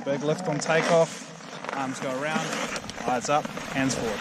Big lift on takeoff. Arms go around, eyes up, hands forward.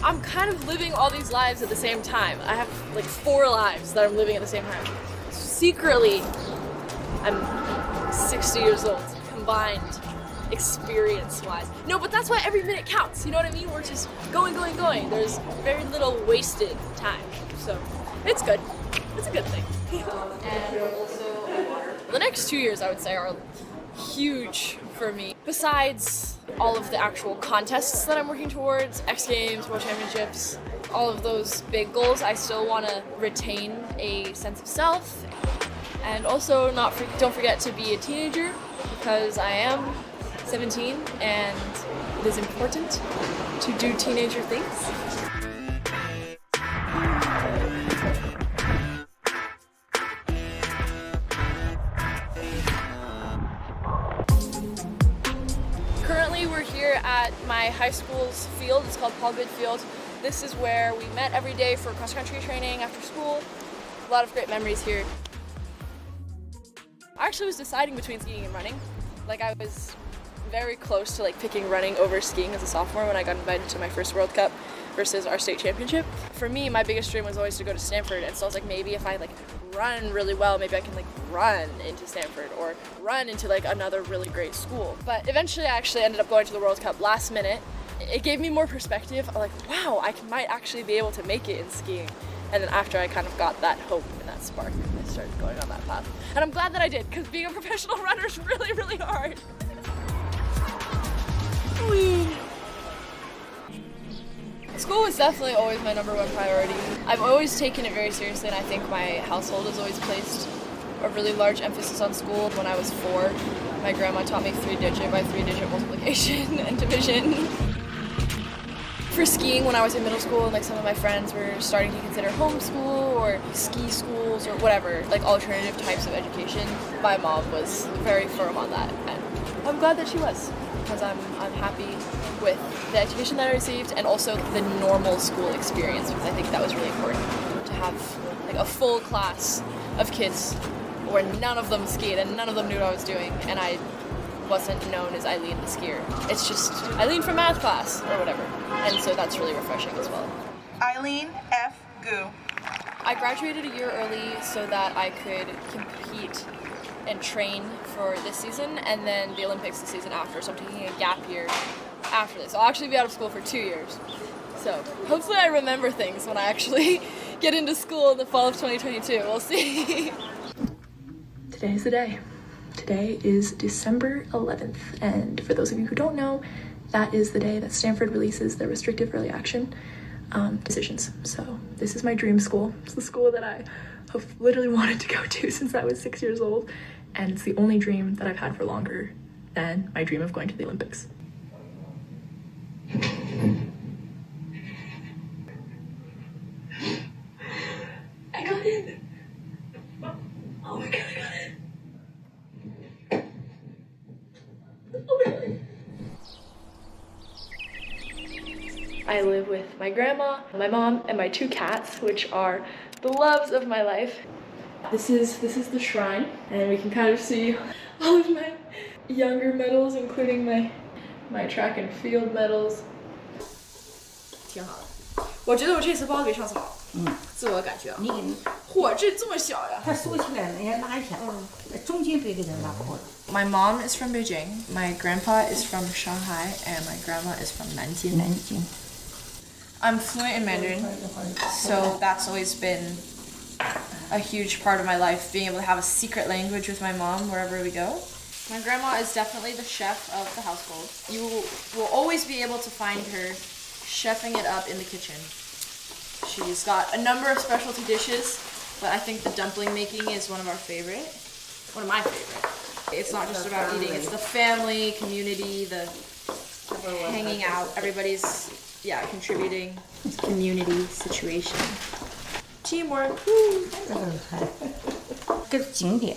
I'm kind of living all these lives at the same time. I have like 4 lives that I'm living at the same time. Secretly, I'm 60 years old, combined, experience-wise. No, but that's why every minute counts, you know what I mean? We're just going. There's very little wasted time, so it's good. It's a good thing. And also, the next 2 years, I would say, are huge for me. Besides all of the actual contests that I'm working towards, X Games, World Championships, all of those big goals, I still want to retain a sense of self. And also don't forget to be a teenager, because I am 17 and it is important to do teenager things. Currently we're here at my high school's field. It's called Paul Good Field. This is where we met every day for cross-country training after school. A lot of great memories here. I actually was deciding between skiing and running. Like, I was very close to picking running over skiing as a sophomore when I got invited to my first World Cup versus our state championship. For me, my biggest dream was always to go to Stanford, and so I was like, maybe if I run really well, maybe I can run into Stanford or run into another really great school. But eventually I actually ended up going to the World Cup last minute. It gave me more perspective of wow, I might actually be able to make it in skiing. And then after I kind of got that hope and that spark, I started going on that path. And I'm glad that I did, because being a professional runner is really, really hard. School was definitely always my #1 priority. I've always taken it very seriously, and I think my household has always placed a really large emphasis on school. When I was 4, my grandma taught me 3-digit by 3-digit multiplication and division. For skiing, when I was in middle school, and some of my friends were starting to consider homeschool or ski schools or whatever, alternative types of education, my mom was very firm on that, and I'm glad that she was, because I'm happy with the education that I received and also the normal school experience, because I think that was really important to have a full class of kids where none of them skied and none of them knew what I was doing, and I wasn't known as Eileen the skier. It's just Eileen from math class or whatever, and so that's really refreshing as well. EileenGu. I graduated a year early so that I could compete and train for this season and then the Olympics the season after, so I'm taking a gap year after this. I'll actually be out of school for 2 years. So hopefully I remember things when I actually get into school in the fall of 2022. We'll see. Today's the day. Today is December 11th, and for those of you who don't know, that is the day that Stanford releases their restrictive early action decisions. So this is my dream school. It's the school that I have literally wanted to go to since I was 6 years old, and it's the only dream that I've had for longer than my dream of going to the Olympics. I got in! Oh my god, I got in! I live with my grandma, my mom, and my 2 cats, which are the loves of my life. This is the shrine, and we can kind of see all of my younger medals, including my track and field medals. 挺好的，我觉得我这次包的比上次好。自我感觉啊。你嚯，这么小呀？它收起来了，要拉一下。中间别给它拉破了。My mom is from Beijing, my grandpa is from Shanghai, and my grandma is from Nanjing. I'm fluent in Mandarin, so that's always been a huge part of my life, being able to have a secret language with my mom wherever we go. My grandma is definitely the chef of the household. You will always be able to find her chefing it up in the kitchen. She's got a number of specialty dishes, but I think the dumpling making is one of my favorite. It's not just about eating, it's the family, community, the hanging out, everybody's, contributing. It's a community situation. Teamwork, woo! 这是景点。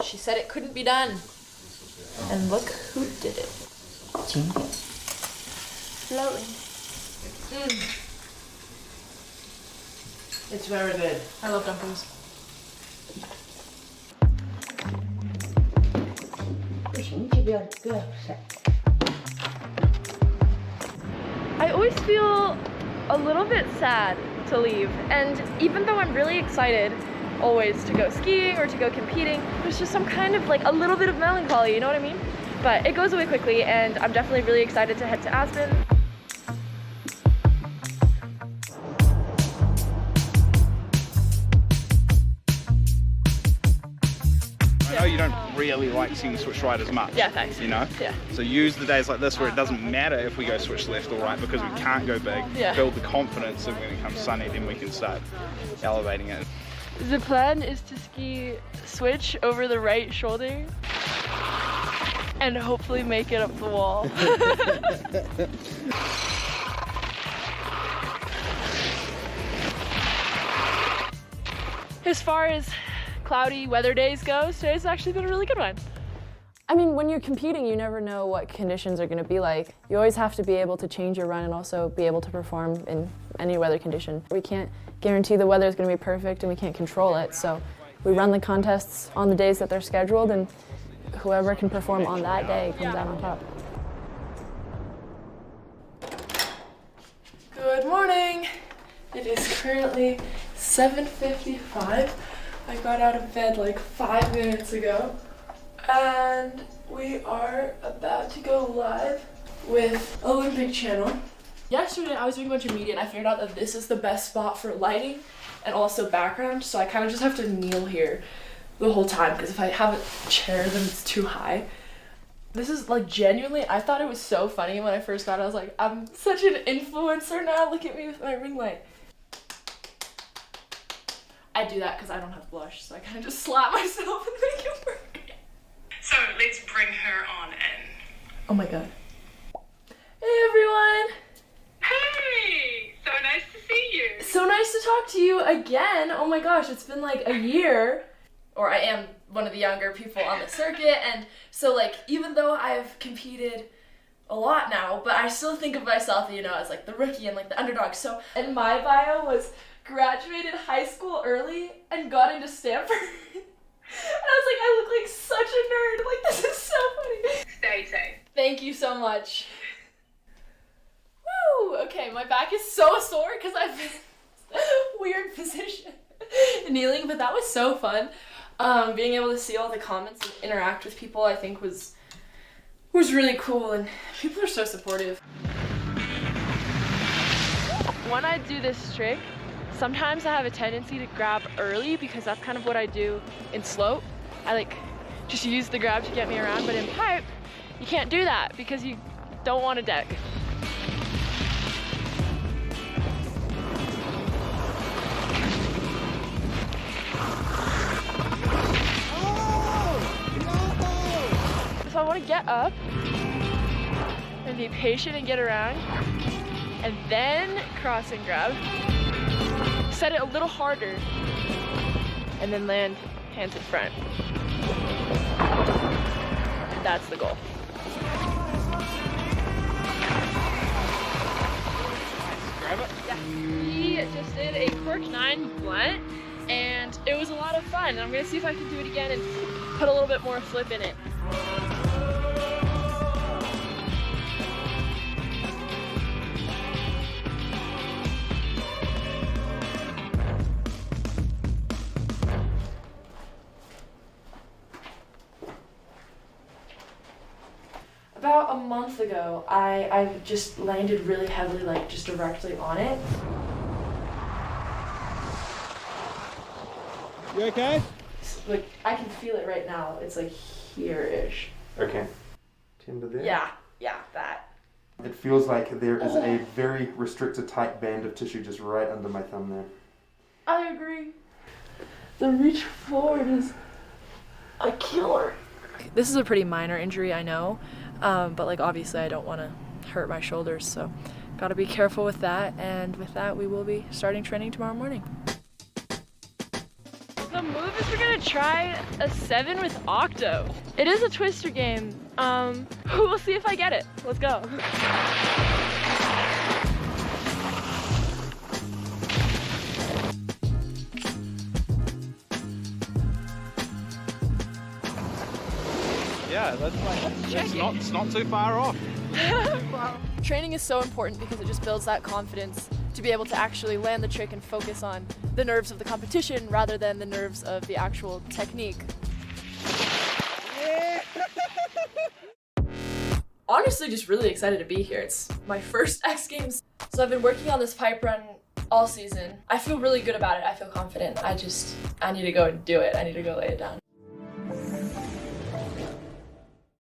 She said it couldn't be done. And look who did it. 景点。 Floating. It's very good. I love dumplings. 不行，就不要晒。 I always feel a little bit sad to leave, and even though I'm really excited always to go skiing or to go competing, there's just some kind of like a little bit of melancholy, you know what I mean? But it goes away quickly, and I'm definitely really excited to head to Aspen. I know you don't really like seeing switch right as much. Yeah, thanks. You know? Yeah. So use the days like this where it doesn't matter if we go switch left or right because we can't go big. Yeah. Build the confidence that when it comes sunny, then we can start elevating it. The plan is to ski switch over the right shoulder and hopefully make it up the wall. As far as cloudy weather days go, today's actually been a really good one. I mean, when you're competing, you never know what conditions are going to be like. You always have to be able to change your run and also be able to perform in any weather condition. We can't guarantee the weather is going to be perfect and we can't control it, so we run the contests on the days that they're scheduled, and whoever can perform on that day comes out on top. Good morning! It is currently 7:55. I got out of bed like 5 minutes ago, and we are about to go live with Eileen Big channel. Yesterday I was doing a bunch of media and I figured out that this is the best spot for lighting and also background, so I kind of just have to kneel here the whole time because if I have a chair then it's too high. This is like genuinely, I thought it was so funny when I first got it. I was like, I'm such an influencer now, look at me with my ring light. I do that because I don't have blush, so I kind of just slap myself and make it work. So let's bring her on in. Oh my god. Hey everyone! Hey! So nice to see you. So nice to talk to you again. Oh my gosh, it's been like a year. Or I am one of the younger people on the circuit, and so like even though I've competed a lot now, but I still think of myself, you know, as like the rookie and like the underdog. So in my bio was graduated high school early and got into Stanford. And I was like, I look like such a nerd. Like, this is so funny. Stay safe. Thank you so much. Woo! Okay, my back is so sore because I've been in a weird position kneeling, but that was so fun. Being able to see all the comments and interact with people, I think was really cool, and people are so supportive. When I do this trick, sometimes I have a tendency to grab early because that's kind of what I do in slope. I like just use the grab to get me around, but in pipe, you can't do that because you don't want to deck. So I want to get up and be patient and get around, and then cross and grab. Set it a little harder, and then land hands in front. That's the goal. Grab it. Yeah, we just did a cork 9 blunt, and it was a lot of fun. And I'm gonna see if I can do it again and put a little bit more flip in it. About a month ago, I just landed really heavily, like just directly on it. You okay? Like, I can feel it right now. It's like here-ish. Okay. Timber there? Yeah, that. It feels like there is a very restricted tight band of tissue just right under my thumb there. I agree. The reach forward is a killer. This is a pretty minor injury, I know, but like obviously I don't want to hurt my shoulders, so gotta be careful with that, and with that we will be starting training tomorrow morning. The move is we're gonna try a 7 with Octo. It is a twister game. We'll see if I get it. Let's go. Yeah, it's not too far off. Wow. Training is so important because it just builds that confidence to be able to actually land the trick and focus on the nerves of the competition rather than the nerves of the actual technique. Yeah. Honestly, just really excited to be here. It's my first X Games. So I've been working on this pipe run all season. I feel really good about it. I feel confident. I need to go and do it. I need to go lay it down.